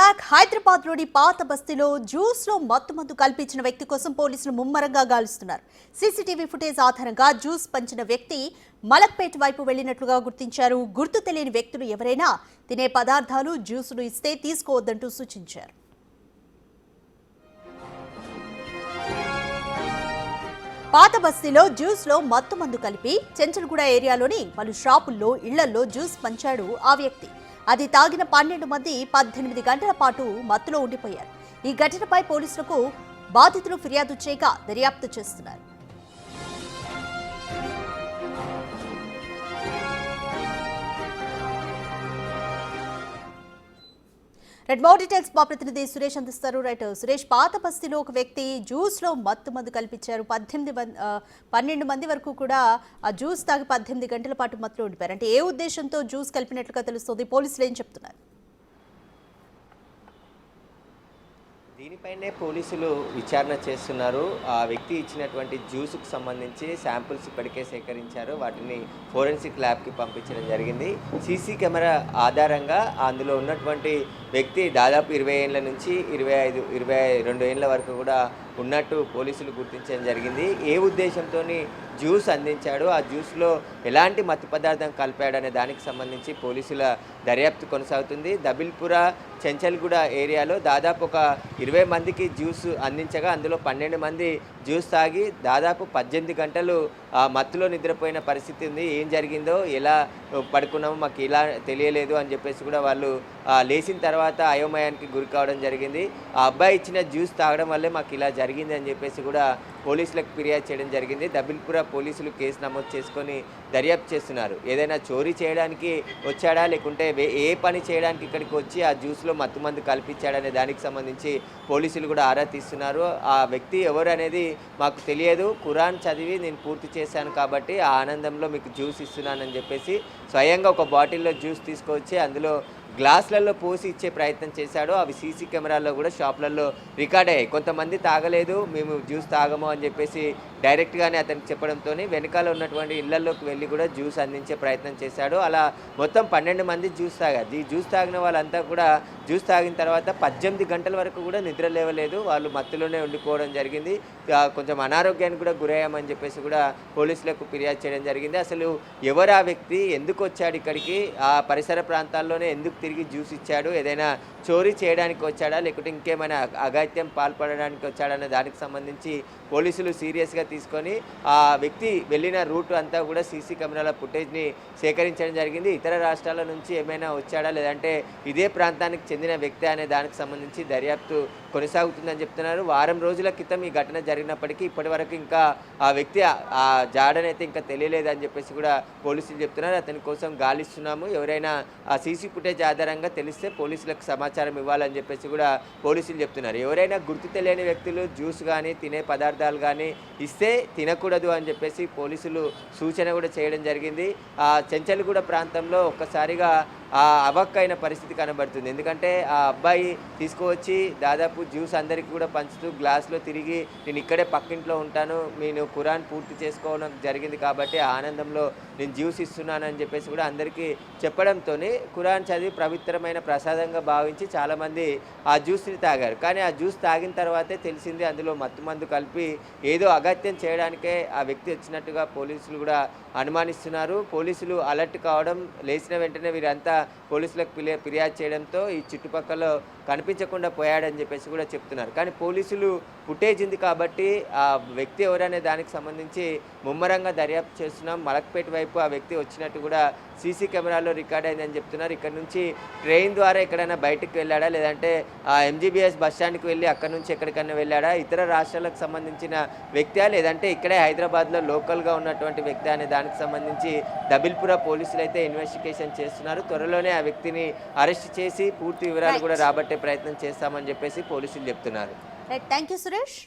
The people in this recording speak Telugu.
బ్యాక్ హైదరాబాద్లోని పాత బస్తీలో జ్యూస్లో మత్తుమందు కల్పించిన వ్యక్తి కోసం పోలీసులు ముమ్మరంగా గాలిస్తున్నారు. సీసీటీవీ ఫుటేజ్ ఆధారంగా జ్యూస్ పంచిన వ్యక్తి మలక్పేట్ వైపు వెళ్లినట్లుగా గుర్తించారు. గుర్తు తెలియని వ్యక్తులు ఎవరైనా తినే పదార్థాలు జ్యూసులు ఇస్తే తీసుకోవద్దంటూ సూచించారు. పాత బస్తీలో జ్యూస్లో మత్తుమందు కలిపి చెంచల్గూడ ఏరియాలోని పలు షాపుల్లో ఇళ్లలో జ్యూస్ పంచాడు ఆ వ్యక్తి. అది తాగిన 12 మంది 18 గంటల పాటు మత్తులో ఉండిపోయారు. ఈ ఘటనపై పోలీసులకు బాధితులు ఫిర్యాదు చేయగా దర్యాప్తు చేస్తున్నారు. మోర్ డీటెయిల్స్ మా ప్రతినిధి సురేష్ అందిస్తారు. సురేష్, పాత బస్తీలో ఒక వ్యక్తి జ్యూస్ లో మత్తు మందు కల్పించారు. 12 మంది వరకు కూడా ఆ జ్యూస్ తాగి 18 గంటల పాటు మత్తులో ఉండిపోయారు. అంటే ఏ ఉద్దేశంతో జ్యూస్ కలిపినట్లుగా తెలుస్తుంది? పోలీసులు ఏం చెప్తున్నారు? దీనిపైనే పోలీసులు విచారణ చేస్తున్నారు. ఆ వ్యక్తి ఇచ్చినటువంటి జ్యూస్కు సంబంధించి శాంపుల్స్ ఇప్పటికే సేకరించారు. వాటిని ఫోరెన్సిక్ ల్యాబ్కి పంపించడం జరిగింది. సీసీ కెమెరా ఆధారంగా అందులో ఉన్నటువంటి వ్యక్తి దాదాపు 20 ఏళ్ల నుంచి 22 ఏళ్ల వరకు కూడా ఉన్నట్టు పోలీసులు గుర్తించడం జరిగింది. ఏ ఉద్దేశంతో జ్యూస్ అందించాడు, ఆ జ్యూస్లో ఎలాంటి మత్తు పదార్థం కలిపాడనే దానికి సంబంధించి పోలీసుల దర్యాప్తు కొనసాగుతుంది. దబిల్పుర చెంచల్గూడ ఏరియాలో దాదాపు ఒక 20 మందికి జ్యూస్ అందించగా అందులో 12 మంది జ్యూస్ తాగి దాదాపు 18 గంటలు మత్తులో నిద్రపోయిన పరిస్థితి ఉంది. ఏం జరిగిందో, ఎలా పడుకున్నామో మాకు ఇలా తెలియలేదు అని చెప్పేసి కూడా వాళ్ళు లేచిన తర్వాత అయోమయానికి గురి కావడం జరిగింది. ఆ అబ్బాయి ఇచ్చిన జ్యూస్ తాగడం వల్లే మాకు ఇలా జరిగింది అని చెప్పేసి కూడా పోలీసులకు ఫిర్యాదు చేయడం జరిగింది. దబిల్పుర పోలీసులు కేసు నమోదు చేసుకొని దర్యాప్తు చేస్తున్నారు. ఏదైనా చోరీ చేయడానికి వచ్చాడా, లేకుంటే ఏ పని చేయడానికి ఇక్కడికి వచ్చి ఆ జ్యూస్లో మత్తుమందు కల్పించాడనే దానికి సంబంధించి పోలీసులు కూడా ఆరా తీస్తున్నారు. ఆ వ్యక్తి ఎవరు అనేది మాకు తెలియదు, ఖురాన్ చదివి నేను పూర్తి చేశాను కాబట్టి ఆ ఆనందంలో మీకు జ్యూస్ ఇస్తున్నానని చెప్పేసి స్వయంగా ఒక బాటిల్లో జ్యూస్ తీసుకొచ్చి అందులో గ్లాసులలో పోసి ఇచ్చే ప్రయత్నం చేశాడు. అవి సీసీ కెమెరాల్లో కూడా షాపులలో రికార్డ్ అయ్యాయి. కొంతమంది తాగలేదు, మేము జ్యూస్ తాగము అని చెప్పేసి డైరెక్ట్గానే అతనికి చెప్పడంతో వెనకాల ఉన్నటువంటి ఇళ్లలోకి వెళ్ళి కూడా జ్యూస్ అందించే ప్రయత్నం చేశాడు. అలా మొత్తం 12 మంది జ్యూస్ తాగారు. ఈ జ్యూస్ తాగిన వాళ్ళంతా కూడా జ్యూస్ తాగిన తర్వాత 18 గంటల వరకు కూడా నిద్ర లేవలేదు. వాళ్ళు మత్తులోనే ఉండిపోవడం జరిగింది. కొంచెం అనారోగ్యానికి కూడా గురయ్యామని చెప్పేసి కూడా పోలీసులకు ఫిర్యాదు చేయడం జరిగింది. అసలు ఎవరు ఆ వ్యక్తి, ఎందుకు వచ్చాడు ఇక్కడికి, ఆ పరిసర ప్రాంతాల్లోనే ఎందుకు తిరిగి జ్యూస్ ఇచ్చాడు, ఏదైనా చోరీ చేయడానికి వచ్చాడా, లేకుంటే ఇంకేమైనా అఘాయిత్యం పాల్పడడానికి వచ్చాడనే దానికి సంబంధించి పోలీసులు సీరియస్గా తీసుకొని ఆ వ్యక్తి వెళ్ళిన రూట్ అంతా కూడా సీసీ కెమెరాల ఫుటేజ్ని సేకరించడం జరిగింది. ఇతర రాష్ట్రాల నుంచి ఏమైనా వచ్చాడా, లేదంటే ఇదే ప్రాంతానికి చెందిన వ్యక్తి అనే దానికి సంబంధించి దర్యాప్తు కొనసాగుతుందని చెప్తున్నారు. వారం రోజుల క్రితం ఈ ఘటన జరిగినప్పటికీ ఇప్పటి వరకు ఇంకా ఆ వ్యక్తి ఆ జాడనైతే ఇంకా తెలియలేదని చెప్పేసి కూడా పోలీసులు చెప్తున్నారు. అతని కోసం గాలిస్తున్నాము, ఎవరైనా ఆ సీసీ ఫుటేజ్ ఆధారంగా తెలిస్తే పోలీసులకు సమాచారం ఇవ్వాలని చెప్పేసి కూడా పోలీసులు చెప్తున్నారు. ఎవరైనా గుర్తు తెలియని వ్యక్తులు జ్యూస్ కానీ తినే పదార్థాలు కానీ ఇస్తే తినకూడదు అని చెప్పేసి పోలీసులు సూచన కూడా చేయడం జరిగింది. ఆ చెంచల్గూడ ప్రాంతంలో ఒక్కసారిగా ఆ అవక్కైన పరిస్థితి కనబడుతుంది. ఎందుకంటే ఆ అబ్బాయి తీసుకువచ్చి దాదాపు జ్యూస్ అందరికీ కూడా పంచుతూ గ్లాస్లో తిరిగి నేను ఇక్కడే పక్కింట్లో ఉంటాను, నేను ఖురాన్ పూర్తి చేసుకోవడం జరిగింది కాబట్టి ఆ ఆనందంలో నేను జ్యూస్ ఇస్తున్నానని చెప్పేసి కూడా అందరికీ చెప్పడంతో ఖురాన్ చదివి పవిత్రమైన ప్రసాదంగా భావించి చాలామంది ఆ జ్యూస్ని తాగారు. కానీ ఆ జ్యూస్ తాగిన తర్వాతే తెలిసింది అందులో మత్తుమందు కలిపి ఏదో అగత్యం చేయడానికే ఆ వ్యక్తి వచ్చినట్టుగా పోలీసులు కూడా అనుమానిస్తున్నారు. పోలీసులు అలర్ట్ కావడం, లేచిన వెంటనే వీరంతా పోలీసులకు ఫిర్యాదు చేయడంతో ఈ చుట్టుపక్కల కనిపించకుండా పోయాడని చెప్పేసి కూడా చెప్తున్నారు. కానీ పోలీసులు ఫుటేజ్ ఉంది కాబట్టి ఆ వ్యక్తి ఎవరనే దానికి సంబంధించి ముమ్మరంగా దర్యాప్తు చేస్తున్నాం. మలక్పేట వైపు ఆ వ్యక్తి వచ్చినట్టు కూడా సీసీ కెమెరాలో రికార్డ్ అయిందని చెప్తున్నారు. ఇక్కడ నుంచి ట్రైన్ ద్వారా ఎక్కడైనా బయటకు వెళ్ళాడా, లేదంటే ఆ ఎంజీబీఎస్ బస్టాండ్కి వెళ్ళి అక్కడ నుంచి ఎక్కడికైనా వెళ్ళాడా, ఇతర రాష్ట్రాలకు సంబంధించిన వ్యక్తి, లేదంటే ఇక్కడే హైదరాబాద్లో లోకల్గా ఉన్నటువంటి వ్యక్తి అనే దానికి సంబంధించి దబిల్పుర పోలీసులు అయితే ఇన్వెస్టిగేషన్ చేస్తున్నారు. త్వరలోనే ఆ వ్యక్తిని అరెస్ట్ చేసి పూర్తి వివరాలు కూడా రాబట్టే ప్రయత్నం చేస్తామని చెప్పేసి పోలీసులు చెప్తున్నారు. Thank you Suresh.